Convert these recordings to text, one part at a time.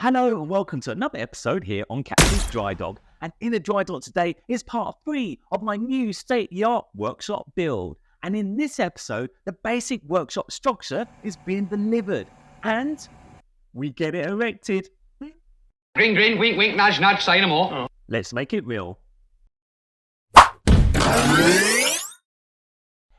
Hello and welcome to another episode here on Captain's Dry Dog. And in the Dry Dog today is part 3 of my new state-of-the-art workshop build. And in this episode, the basic workshop structure is being delivered. And we get it erected. Green, green, wink, wink, nudge, nudge, say no more. Let's make it real.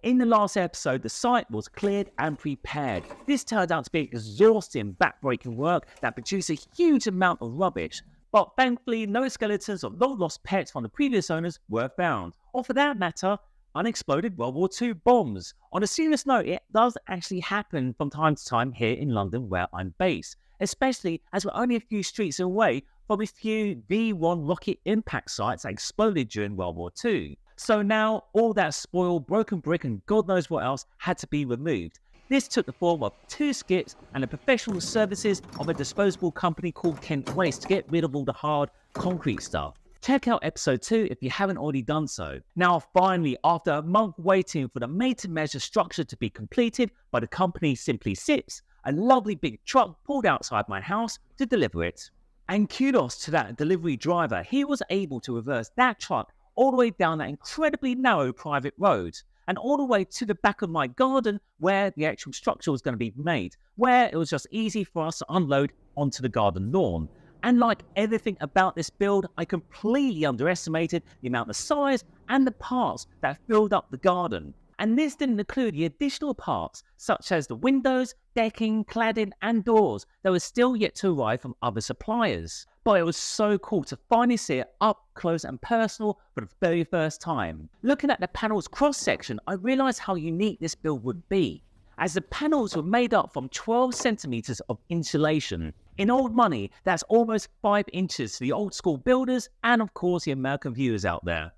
In the last episode, the site was cleared and prepared. This turned out to be exhausting, back-breaking work that produced a huge amount of rubbish. But thankfully, no skeletons of long-lost pets from the previous owners were found. Or for that matter, unexploded World War II bombs. On a serious note, it does actually happen from time to time here in London where I'm based, especially as we're only a few streets away from a few V1 rocket impact sites that exploded during World War II. So now, all that spoiled, broken brick and God knows what else had to be removed. This took the form of 2 skips and the professional services of a disposable company called Kent Waste to get rid of all the hard concrete stuff. Check out episode 2 if you haven't already done so. Now finally, after a month waiting for the made-to-measure structure to be completed by the company Simply Sits, a lovely big truck pulled outside my house to deliver it. And kudos to that delivery driver, he was able to reverse that truck all the way down that incredibly narrow private road and all the way to the back of my garden where the actual structure was going to be made, where it was just easy for us to unload onto the garden lawn. And like everything about this build, I completely underestimated the amount of size and the parts that filled up the garden. And this didn't include the additional parts such as the windows, decking, cladding and doors that were still yet to arrive from other suppliers. But it was so cool to finally see it up close and personal for the very first time. Looking at the panel's cross-section, I realised how unique this build would be, as the panels were made up from 12 centimetres of insulation. In old money, that's almost 5 inches to the old school builders and of course the American viewers out there.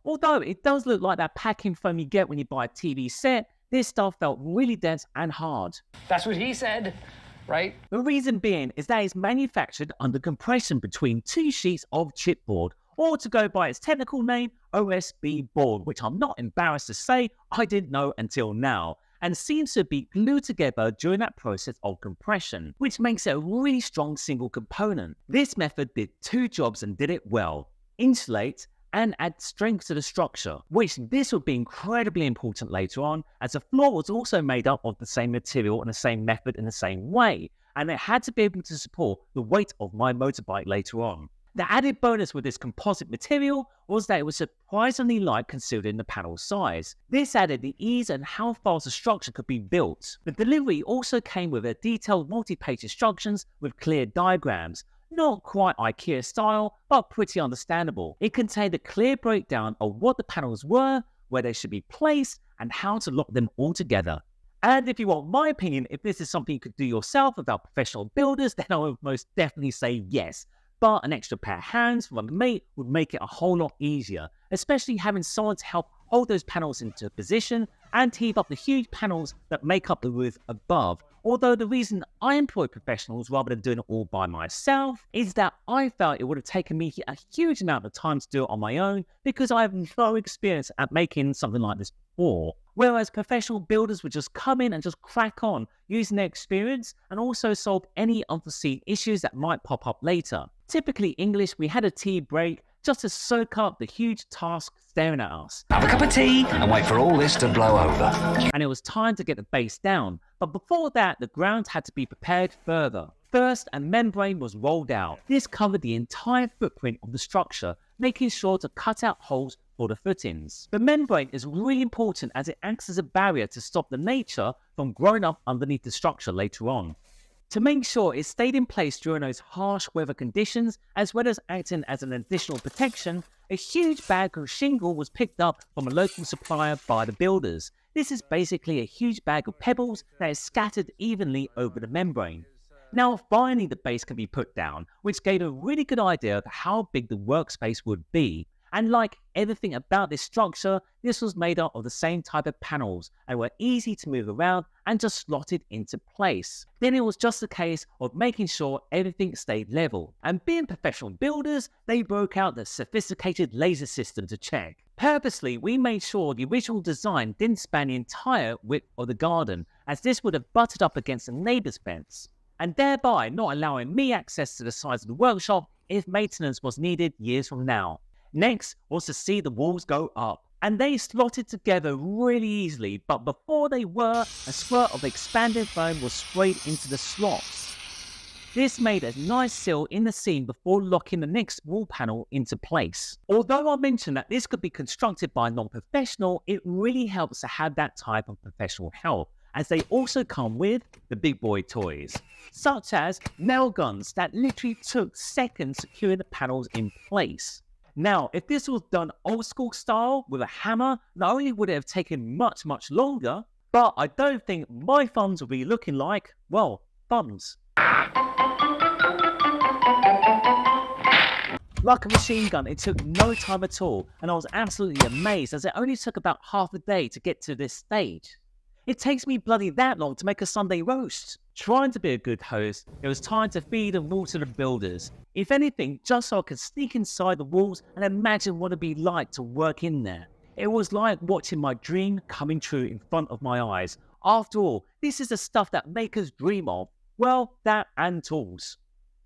Although it does look like that packing foam you get when you buy a TV set, this stuff felt really dense and hard. That's what he said, right? The reason being is that it's manufactured under compression between 2 sheets of chipboard, or to go by its technical name, OSB board, which I'm not embarrassed to say I didn't know until now, and seems to be glued together during that process of compression, which makes it a really strong single component. This method did 2 jobs and did it well: insulate and add strength to the structure, which this would be incredibly important later on, as the floor was also made up of the same material and the same method in the same way, and it had to be able to support the weight of my motorbike later on. The added bonus with this composite material was that it was surprisingly light considering the panel size. This added the ease and how fast the structure could be built. The delivery also came with a detailed multi-page instructions with clear diagrams. Not quite IKEA style, but pretty understandable. It contained a clear breakdown of what the panels were, where they should be placed, and how to lock them all together. And if you want my opinion, if this is something you could do yourself without professional builders, then I would most definitely say yes. But an extra pair of hands from a mate would make it a whole lot easier, especially having someone to help hold those panels into position and heave up the huge panels that make up the roof above. Although the reason I employ professionals rather than doing it all by myself is that I felt it would have taken me a huge amount of time to do it on my own because I have no experience at making something like this before. Whereas professional builders would just come in and just crack on using their experience and also solve any unforeseen issues that might pop up later. Typically English, we had a tea break just to soak up the huge task staring at us. Have a cup of tea and wait for all this to blow over. And it was time to get the base down. But before that, the ground had to be prepared further. First, a membrane was rolled out. This covered the entire footprint of the structure, making sure to cut out holes for the footings. The membrane is really important as it acts as a barrier to stop the nature from growing up underneath the structure later on. To make sure it stayed in place during those harsh weather conditions, as well as acting as an additional protection, a huge bag of shingle was picked up from a local supplier by the builders. This is basically a huge bag of pebbles that is scattered evenly over the membrane. Now finally the base can be put down, which gave a really good idea of how big the workspace would be. And like everything about this structure, this was made up of the same type of panels and were easy to move around and just slotted into place. Then it was just a case of making sure everything stayed level. And being professional builders, they broke out the sophisticated laser system to check. Purposely, we made sure the original design didn't span the entire width of the garden, as this would have butted up against the neighbour's fence. and thereby not allowing me access to the sides of the workshop if maintenance was needed years from now. Next was to see the walls go up, and they slotted together really easily, but before they were, a squirt of expanded foam was sprayed into the slots. This made a nice seal in the seam before locking the next wall panel into place. Although I mentioned that this could be constructed by a non-professional, it really helps to have that type of professional help, as they also come with the big boy toys, such as nail guns that literally took seconds securing the panels in place. Now, if this was done old school style with a hammer, not only would it have taken much longer, but I don't think my thumbs will be looking like, well, thumbs. Like a machine gun, it took no time at all, and I was absolutely amazed as it only took about half a day to get to this stage. It takes me bloody that long to make a Sunday roast. Trying to be a good host, it was time to feed and water the builders. If anything, just so I could sneak inside the walls and imagine what it'd be like to work in there. It was like watching my dream coming true in front of my eyes. After all, this is the stuff that makers dream of. Well, that and tools.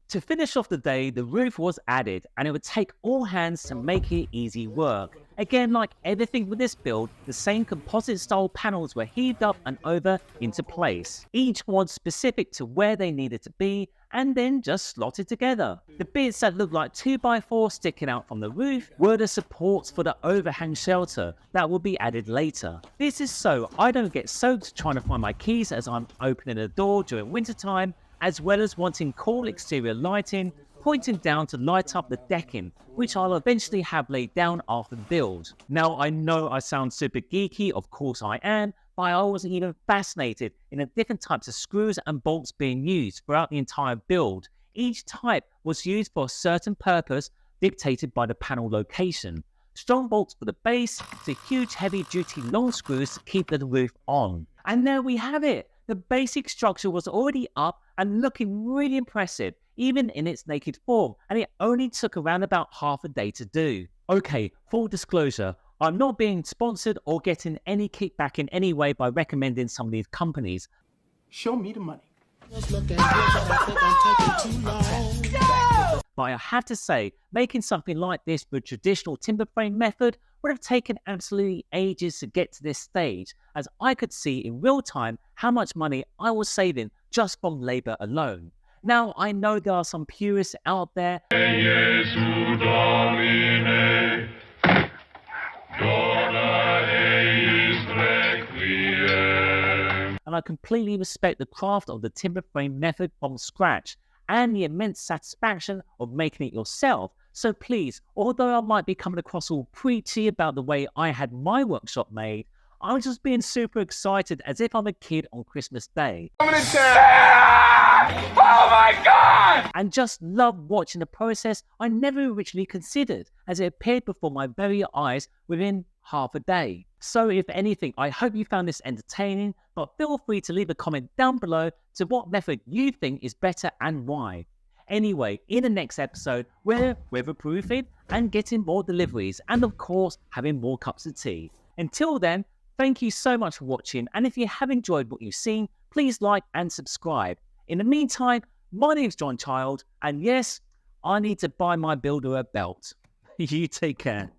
To finish off the day, the roof was added, and it would take all hands to make it easy work. Again, like everything with this build, the same composite style panels were heaved up and over into place, each one specific to where they needed to be, and then just slotted together. The bits that looked like 2x4 sticking out from the roof were the supports for the overhang shelter that will be added later. This is so I don't get soaked trying to find my keys as I'm opening the door during wintertime, as well as wanting cool exterior lighting pointing down to light up the decking, which I'll eventually have laid down after the build. Now, I know I sound super geeky, of course I am, but I was even fascinated in the different types of screws and bolts being used throughout the entire build. Each type was used for a certain purpose dictated by the panel location. Strong bolts for the base to huge heavy duty long screws to keep the roof on. And there we have it. The basic structure was already up and looking really impressive, even in its naked form, and it only took around about half a day to do. Okay, full disclosure, I'm not being sponsored or getting any kickback in any way by recommending some of these companies. Show me the money. But I have to say, making something like this with traditional timber frame method would have taken absolutely ages to get to this stage, as I could see in real time how much money I was saving just from labour alone. Now, I know there are some purists out there, and I completely respect the craft of the timber frame method from scratch and the immense satisfaction of making it yourself. So please, although I might be coming across all preachy about the way I had my workshop made, I'm just being super excited as if I'm a kid on Christmas Day. Oh my God! And just love watching the process I never originally considered, as it appeared before my very eyes within half a day. So if anything, I hope you found this entertaining, but feel free to leave a comment down below to what method you think is better and why. Anyway, in the next episode, we're weatherproofing and getting more deliveries, and of course, having more cups of tea. Until then, thank you so much for watching, and if you have enjoyed what you've seen, please like and subscribe. In the meantime, my name's John Child, and yes, I need to buy my builder a belt. You take care.